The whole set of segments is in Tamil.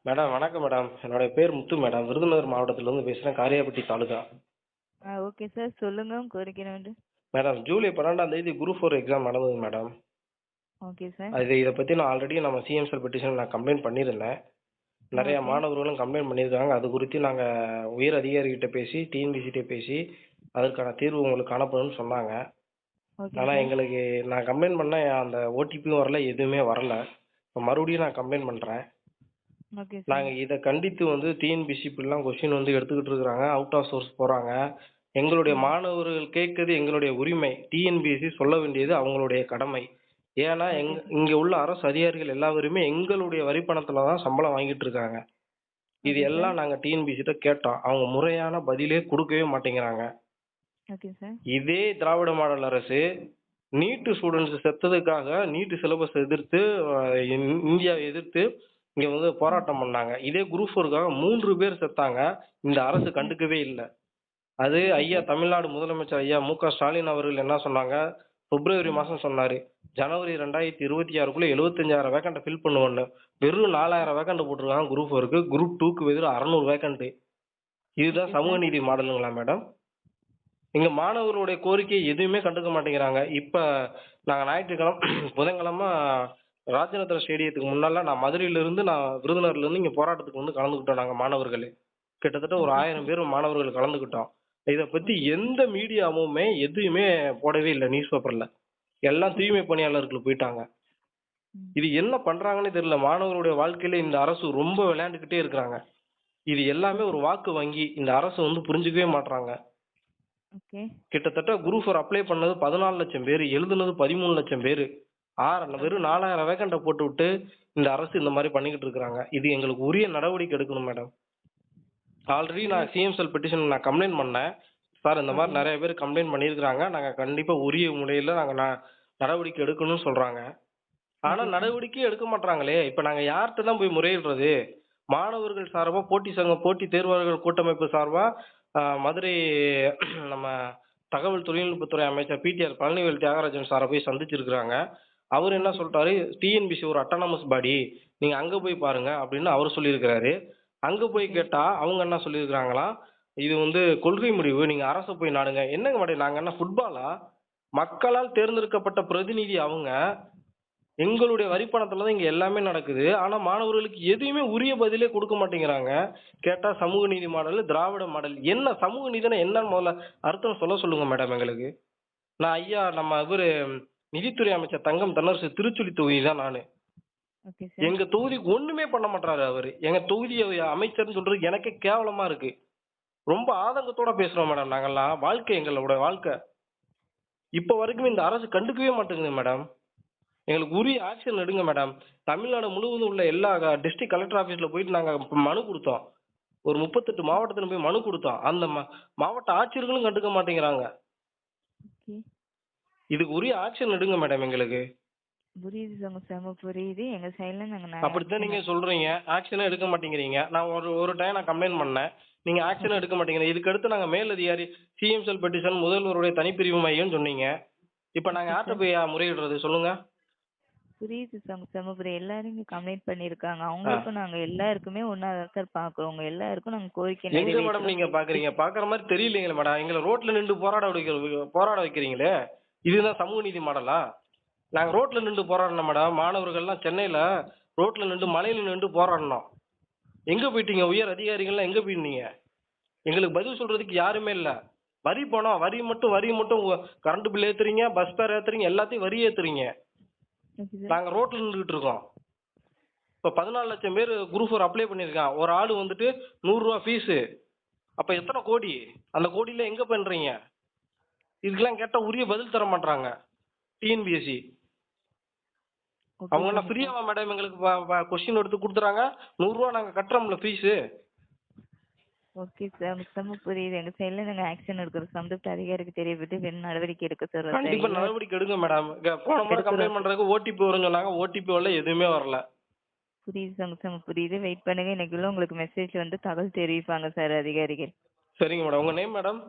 மேடம் வணக்கம் மேடம். என்னுடைய பேர் முத்து மேடம். விருதுநகர் மாவட்டத்திலிருந்து பேசுகிறேன், காரியாபட்டி தாலுகா. Okay sir. சொல்லுங்க உங்க கோரிக்கை என்னவென்று? மேடம் ஜூலை 12ஆம் தேதி குரூப் 4 எக்ஸாம் நடந்தது மேடம். Okay sir. இதை பற்றி நான் ஆல்ரெடி நம்ம சிஎம்செல் பெட்டிஷன் நான் கம்ப்ளைண்ட் பண்ணியிருந்தேன். நிறைய ஓகே. மாணவர்களும் கம்ப்ளைண்ட் பண்ணியிருக்காங்க. அது குறித்து நாங்கள் உயர் அதிகாரிகிட்ட பேசி டிஎன்பிசிட்ட பேசி அதற்கான தீர்வு உங்களுக்கு காணப்படும்னு சொன்னாங்க. ஓகே ஆனால் சார். எங்களுக்கு நான் கம்ப்ளைண்ட் பண்ண அந்த ஓடிபியும் வரல, எதுவுமே வரல. இப்போ மறுபடியும் நான் கம்ப்ளைண்ட் பண்ணுறேன். Okay sir. நாங்கள் இதை கண்டித்து டிஎன்பிசி இப்படிலாம் கொஸ்டின் எடுத்துக்கிட்டு இருக்கிறாங்க, அவுட் ஆஃப் சோர்ஸ் போகிறாங்க. எங்களுடைய மாணவர்கள் கேட்கறது எங்களுடைய உரிமை. டிஎன்பிஎஸ்சி சொல்ல வேண்டியது அவங்களுடைய கடமை. ஏன்னா இங்க உள்ள அரசு அதிகாரிகள் எல்லாருமே எங்களுடைய வரி பணத்துல தான் சம்பளம் வாங்கிட்டு இருக்காங்க. இது ஓகே சார். எல்லாம் நாங்க டிஎன்பிஎஸ்சிட்ட கேட்டோம். அவங்க முறையான பதிலே கொடுக்கவே மாட்டேங்கிறாங்க. Okay sir. இதே திராவிட மாடல் அரசு நீட்டு ஸ்டூடெண்ட்ஸ் செத்ததுக்காக நீட்டு சிலபஸ் எதிர்த்து இந்தியாவை எதிர்த்து இங்க போராட்டம் பண்ணாங்க. இதே குரூப் 4க்காக 3 பேர் செத்தாங்க. இந்த அரசு கண்டுக்கவே இல்லை. அது ஐயா தமிழ்நாடு முதலமைச்சர் ஐயா மு.க. ஸ்டாலின் அவர்கள் என்ன சொன்னாங்க, பிப்ரவரி மாசம் சொன்னாரு, ஜனவரி 2026க்குள்ள 75,000 வேக்கண்ட்டை ஃபில் பண்ணுவோன்னு. வெறும் 4,000 வேக்கண்ட் போட்டிருக்காங்க குரூப் 4க்கு. குரூப் 2க்கு வெறும் 600 வேக்கண்ட். இதுதான் சமூக நீதி மாடலுங்களா மேடம்? எங்க மாணவர்களுடைய கோரிக்கை எதுவுமே கண்டுக்க மாட்டேங்கிறாங்க. இப்ப நாங்க ஞாயிற்றுக்கிழமை புதன்கிழமை ராஜநத்திர ஸ்டேடியத்துக்கு முன்னால நான் மதுரையிலிருந்து விருதுநகர்ல இருந்து இங்க போராட்டத்துக்கு கலந்துக்கிட்டோம். நாங்க மாணவர்கள் கிட்டத்தட்ட ஒரு 1000 பேர் மாணவர்கள் கலந்துக்கிட்டோம். இத பத்தி எந்த மீடியாவுமே எதுவுமே போடவே இல்லை நியூஸ் பேப்பர்ல. எல்லாம் தூய்மை பணியாளர்கள் போயிட்டாங்க. இது என்ன பண்றாங்கன்னு தெரியல. மாணவர்களுடைய வாழ்க்கையில இந்த அரசு ரொம்ப விளையாண்டுக்கிட்டே இருக்கிறாங்க. இது எல்லாமே ஒரு வாக்கு வங்கி. இந்த அரசு புரிஞ்சுக்கவே மாட்றாங்க. ஓகே. கிட்டத்தட்ட குரூப் 4 அப்ளை பண்ணது 14 லட்சம் பேர், எழுதுனது 13 லட்சம் பேர். வெறும் 4,000 வேக்கண்ட போட்டு விட்டு இந்த அரசு இந்த மாதிரி பண்ணிக்கிட்டு இருக்காங்க. இது எங்களுக்கு உரிய நடவடிக்கை எடுக்கணும் மேடம். ஆல்ரெடி நான் சிஎம்செல் பெட்டிஷன் நான் கம்ப்ளைண்ட் பண்ணேன். சார் இந்த மாதிரி நிறைய பேர் கம்ப்ளைண்ட் பண்ணியிருக்கிறாங்க. நாங்கள் கண்டிப்பாக உரிய முறையில் நாங்கள் நடவடிக்கை எடுக்கணும்னு சொல்கிறாங்க. ஆனால் நடவடிக்கையே எடுக்க மாட்டாங்களே. இப்போ நாங்கள் யார்கிட்ட தான் போய் முறையிடுறது? மாணவர்கள் சார்பாக போட்டி தேர்வாளர்கள் கூட்டமைப்பு சார்பாக மதுரை நம்ம தகவல் தொழில்நுட்பத்துறை அமைச்சர் பிடிஆர் பழனிவேல் தியாகராஜன் சாரை போய் சந்திச்சிருக்கிறாங்க. அவர் என்ன சொல்லிட்டாரு, டிஎன்பிசி ஒரு அட்டானமஸ் பாடி, நீங்கள் அங்கே போய் பாருங்க அப்படின்னு அவர் சொல்லியிருக்கிறாரு. அங்க போய் கேட்டா அவங்க என்ன சொல்லியிருக்கிறாங்களாம், இது கொள்கை முடிவு, நீங்க அரசை போய் நாடுங்க. என்னங்க மேடம், நாங்க என்ன ஃபுட்பாலா? மக்களால் தேர்ந்தெடுக்கப்பட்ட பிரதிநிதி அவங்க. எங்களுடைய வரிப்பணத்துல தான் இங்க எல்லாமே நடக்குது. ஆனா மாணவர்களுக்கு எதையுமே உரிய பதிலே கொடுக்க மாட்டேங்கிறாங்க. கேட்டா சமூக நீதி மாடல், திராவிட மாடல். என்ன சமூக நீதினா என்னன்னு முதல்ல அர்த்தம் சொல்லுங்க மேடம் எங்களுக்கு. நான் ஐயா நம்ம நிதித்துறை அமைச்சர் தங்கம் தென்னரசு திருச்சுழி தொகுதி தான் நானு. எங்க தொகுதிக்கு ஒண்ணுமே பண்ண மாட்டாரு அவரு. எங்க தொகுதி அமைச்சர்னு சொல்றது எனக்கே கேவலமா இருக்கு. ரொம்ப ஆதங்கத்தோட பேசுறோம் மேடம். நாங்கெல்லாம் எங்களோட வாழ்க்கை இப்ப வரைக்கும் இந்த அரசு கண்டுக்கவே மாட்டேங்குது மேடம். எங்களுக்கு உரிய ஆக்ஷன் எடுங்க மேடம். தமிழ்நாடு முழுவதும் உள்ள எல்லா டிஸ்ட்ரிக்ட் கலெக்டர் ஆபீஸ்ல போயிட்டு நாங்க மனு கொடுத்தோம். ஒரு 38 மாவட்டத்துல போய் மனு கொடுத்தோம். அந்த மாவட்ட ஆட்சியர்களும் கண்டுக்க மாட்டேங்கிறாங்க. இதுக்கு உரிய ஆக்ஷன் எடுங்க மேடம் எங்களுக்கு. புரியுது. எங்க சைடுல நாங்க அப்படித்தான் நீங்க சொல்றீங்க. ஆக்ஷன் எடுக்க மாட்டேங்கிறீங்க. நான் ஒரு டைம் நான் கம்ப்ளைண்ட் பண்ணேன். நீங்க ஆக்ஷன் எடுக்க மாட்டேங்கிறீங்க. இதுக்கு அடுத்து நாங்க மேல் அதிகாரி சிஎம்செல் பெட்டிஷன் முதல்வருடைய தனிப்பிரிவு மையம் சொன்னீங்க. இப்ப நாங்க யார்கிட்ட போய் முறையிடுறது சொல்லுங்க. புரியுது சமூகபுரி. எல்லாரும் இங்க கம்ப்ளைண்ட் பண்ணிருக்காங்க. அவங்களுக்கும் நாங்க எல்லாருக்குமே ஒன்னா சார் பாக்குறோம். உங்க எல்லாருக்கும் நாங்க கோரிக்கை எங்க மேடம் நீங்க பாக்குறீங்க? பாக்குற மாதிரி தெரியலீங்களே மேடம். எங்களை ரோட்ல நின்று போராட வைக்கிறீங்களே. இதுதான் சமூக நீதி மாடலா? நாங்க ரோட்ல நின்று போராடணும் மேடம். மாணவர்கள்லாம் சென்னையில ரோட்ல நின்று மலையில நின்று போராடணும். எங்க போயிட்டீங்க? உயர் அதிகாரிகள்லாம் எங்க போயிருந்தீங்க? எங்களுக்கு பதில் சொல்றதுக்கு யாருமே இல்ல. வரி பணம், வரி மட்டும் கரண்ட் பில் ஏத்துறீங்க, பஸ் ஃபேர் ஏத்துறீங்க, எல்லாத்தையும் வரி ஏத்துறீங்க. நாங்க ரோட்ல நின்றுட்டு இருக்கோம். இப்ப 14 லட்சம் பேர் குரூப் 4 அப்ளை பண்ணிருக்கான். ஒரு ஆளு 100 ரூபா ஃபீஸ். அப்ப எத்தனை கோடி? அந்த கோடியில எங்க பண்றீங்க? இதுக்கெல்லாம் கேட்டா உரிய பதில் தர மாட்டாங்க டிஎன்பிஎஸ்சி. அவங்க என்ன ஃப்ரீயாவா மேடம் எங்களுக்கு கொஸ்டின் எடுத்து கொடுத்துறாங்க? 100 ரூபா நாங்க கட்டுறோம்ல ஃபீஸ். Okay sir. புரியுது. எங்க சைடுல நாங்க ஆக்ஷன் எடுக்கிறோம். சம்பந்தப்பட்ட அதிகாரிக்கு தெரியப்பட்டு நடவடிக்கை எடுக்க சார். கண்டிப்பா நடவடிக்கை எடுங்க மேடம். போன முறை கம்ப்ளைண்ட் பண்றதுக்கு ஓடிபி வரும்னு சொன்னாங்க. ஓடிபி வரல, எதுவுமே வரல. புரியுது புரியுது. வெயிட் பண்ணுங்க. இன்னைக்குள்ள உங்களுக்கு மெசேஜ் தகவல் தெரிவிப்பாங்க சார் அதிகாரிகள். சரிங்க மேடம். உங்க நேம் மேடம்?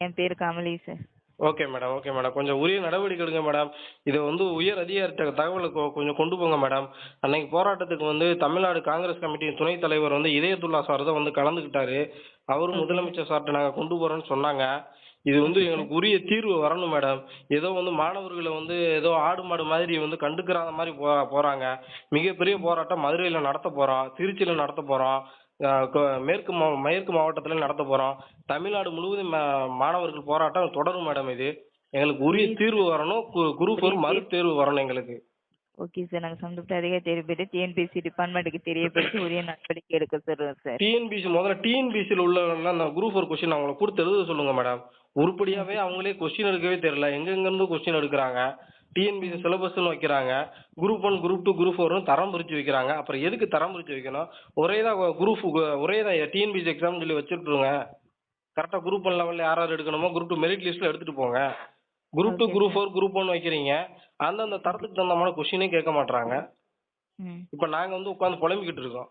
என் பேர் Kamali sir. Okay madam, okay madam. கொஞ்சம் உரிய நடவடிக்கை எடுங்க மேடம். இத வந்து உயர் அதிகாரிட்ட தகவல கொஞ்சம் கொண்டு போங்க மேடம். அன்னைக்கு போராட்டத்துக்கு வந்து தமிழ்நாடு காங்கிரஸ் கமிட்டியின் துணைத் தலைவர் வந்து இதயத்துல்லா சார் தான் வந்து கலந்துக்கிட்டாரு. அவரும் ஓகே சார். முதலமைச்சர் சார்ட்ட நாங்க கொண்டு போறோம்னு சொன்னாங்க. இது வந்து ஓகே சார். எங்களுக்கு உரிய தீர்வு வரணும் மேடம். ஏதோ வந்து மாணவர்கள வந்து ஏதோ ஆடு மாடு மாதிரி வந்து கண்டுக்கிறாத மாரி போறாங்க. மிகப்பெரிய ம். போராட்டம் மதுரையில நடத்தப் போறோம். திருச்சியில நடத்தப் போறோம். அ கொ மேற்கு மாவட்டத்தில நடத்தப் போறோம். தமிழ்நாடு முழுவதும் மாணவர்கள் போராட்டம் தொடரும் மேடம் இது. எங்களுக்கு உரிய புரியுது தீர்வு சார். வரணும். குரூப் உரிய 4 மறுதேர்வு வரணும் எங்களுக்கு. Okay sir. நாங்க சம்பந்தப்பட்ட அதிகாரி தெரியப்படுத்தி டிஎன்பிஎஸ்சி டிபார்ட்மெண்ட்டுக்கு தெரியப்படுத்தி உரிய நடவடிக்கை எடுக்க சொல்றோம் சார். முதல்ல டிஎன்பிசில உள்ளவங்கலாம் அந்த குரூப் 4 கொஸ்டின் அவங்கள குடுத்து எழுத சொல்லுங்க மேடம். உருப்படியாவே ஓகே சார். அவங்களே கொஸ்டின் எடுக்கவே தெரியல. எங்கெங்க இருந்து கொஸ்டின் எடுக்குறாங்க. டிஎன்பிசி ம். சிலபஸ்ன்னு வைக்கிறாங்க. குரூப் 1, குரூப் 2, குரூப் 4ன்னு தரம் பிரிச்சு வைக்கிறாங்க. அப்புறம் எதுக்கு தரம் பிரிச்சு வைக்கணும்? ஒரே தான் டிஎன்பிசி எக்ஸாம்னு சொல்லி வச்சுட்டுருங்க. கரெக்ட்டா குரூப் 1 லெவல்ல யார் யார் எடுக்கணுமோ குரூப் 2 மெரிட் லிஸ்ட்ல எடுத்துட்டு போங்க. Group 2, okay group sir. 4, group 1 வைக்கிறீங்க. அந்தந்த ஓகே. தரத்துக்கு தகுந்தமான கொஸ்டினே கேட்க மாட்றாங்க. ம். இப்ப நாங்க வந்து உட்கார்ந்து புலம்பிக்கிட்டு இருக்கோம்.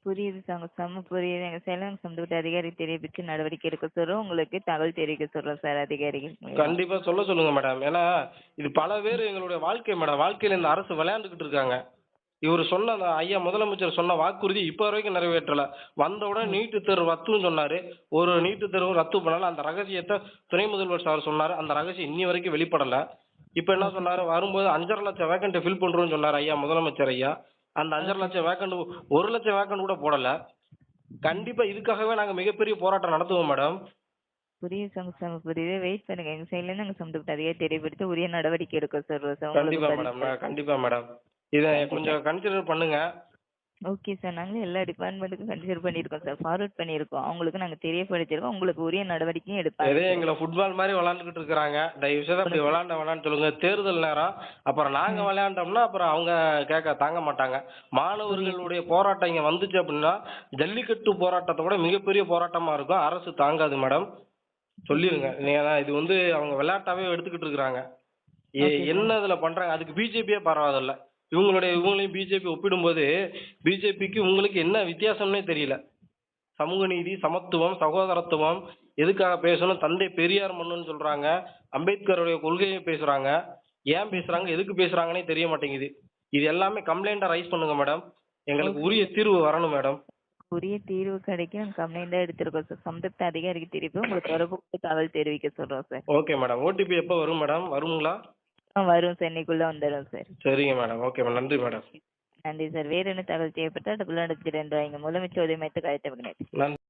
புரியுது சார். உங்க செம்ம புரியுது. எங்க சைடுல சம்பந்தப்பட்ட அதிகாரி தெரிவிச்சு நடவடிக்கை எடுக்க சொல்றோம். உங்களுக்கு தகவல் தெரிவிக்க சொல்றோம் சார் அதிகாரிகள் மூலியமா. கண்டிப்பா சொல்லுங்க மேடம். ஏன்னா இது பல பேர் எங்களுடைய வாழ்க்கை மேடம். வாழ்க்கையில இந்த அரசு விளையாண்டுகிட்டு இருக்காங்க. இவரு சொன்ன அந்த ஐயா முதலமைச்சர் சொன்ன வாக்குறுதி இப்ப வரைக்கும் நிறைவேற்றல. வந்த உடனே ம். நீட்டு தேர்வு ரத்துன்னு சொன்னாரு. ஒரு நீட்டு தேர்வு ரத்து பண்ணல. அந்த ரகசியத்த துணை முதல்வர் சார் சொன்னாரு. அந்த ரகசியம் இன்னி வரைக்கும் வெளிப்படல. இப்ப என்ன ஓகே சொன்னாரு, சார். வரும்போது 5,50,000 லட்சம் வேக்கண்ட் ஃபில் பண்றோம்னு சொன்னாரு ஐயா முதலமைச்சர் ஐயா. அந்த 5,50,000 ஓகே லட்சம் சார். வேக்கண்ட் 1,00,000 வேக்கண்ட் கூட போடல. ம். கண்டிப்பா இதுக்காகவே நாங்க மிகப்பெரிய போராட்டம் நடத்துவோம் மேடம். புரியுது சார். செம்ம புரியுது. வெயிட் பண்ணுங்க. எங்க சைடுல இருந்து நாங்க சம்பந்தப்பட்ட அதிகாரி தெரியப்படுத்தி உரிய நடவடிக்கை எடுக்க சொல்றோம் சார். உங்களுக்கு கண்டிப்பா பதில் மேடம். சொல்றோம். கண்டிப்பா மேடம். இத கண்டிப்பா. கொஞ்சம் கன்சிடர் பண்ணுங்க. Okay sir. நாங்களும் எல்லா டிபார்ட்மெண்ட்டுக்கும் கன்சிடர் பண்ணியிருக்கோம் சார். ஃபார்வர்ட் பண்ணியிருக்கோம். அவங்களுக்கு நாங்க தெரியப்படுத்தியிருக்கோம். உங்களுக்கு உரிய நடவடிக்கையும் எடுப்பாங்க ஏதோ சார். எங்கள ஃபுட்பால் மாரி விளையாண்டுகிட்டு இருக்கிறாங்க. தயவு செய்து அப்படி ஒண்ணும் விளையாண்ட வேணாம்னு சொல்லுங்க. தேர்தல் நேரம். அப்புறம் நாங்க ம். விளையாண்டோம்னா, அப்புறம் அவங்க தாங்க மாட்டாங்க. புரியுது. மாணவர்களுடைய போராட்டம் இங்க வந்துச்சு அப்படின்னா, ஜல்லிக்கட்டு போராட்டத்த விட மிகப்பெரிய போராட்டமா இருக்கும். அரசு தாங்காது மேடம். சொல்லிருங்க. புரியுது சார். ஏன்னா இது வந்து அவங்க விளையாட்டாவே எடுத்துக்கிட்டு இருக்கிறாங்க. Okay sir. என்ன இதுல பண்றாங்க? அதுக்கு பிஜேபியே பரவாயில்ல. ம். இவங்களையும் பிஜேபி ஒப்பிடும்போது, பிஜேபிக்கு உங்களுக்கு என்ன வித்தியாசம்னே தெரியல. சமூக நீதி, சமத்துவம், சகோதரத்துவம் எதுக்காக பேசணும்? தந்தை பெரியார் மண்ணுன்னு சொல்றாங்க. அம்பேத்கருடைய கொள்கையை பேசுறாங்க. ஏன் ஓகே. பேசுறாங்க? எதுக்கு பேசுறாங்கன்னே தெரிய மாட்டேங்குது. இது எல்லாமே கம்ப்ளைண்ட்டா ரைஸ் பண்ணுங்க மேடம். எங்களுக்கு ஓகே உரிய சார். தீர்வு வரணும் மேடம். உரிய தீர்வு கிடைக்க நாங்க கம்ப்ளைண்ட் தான் எடுத்திருக்கோம் சார். சம்பந்தப்பட்ட அதிகாரிக்கு தெரிவிப்பு உங்களுக்கு தொடர்பு கொண்டு தகவல் தெரிவிக்க சொல்றோம் சார். Okay madam. ஓடிபி எப்ப வரும் மேடம்? வருங்களா? வரும் சார். இன்னைக்குள்ள வந்துரும் சார். சரிங்க மேடம். Okay madam. நன்றி மேடம். நன்றி சார். வேற என்ன தகவல் தேவைப்பட்டால் 2 முதலமைச்சர் உதவி மையத்துக்கு அழைத்து விடுங்க. நன்றி.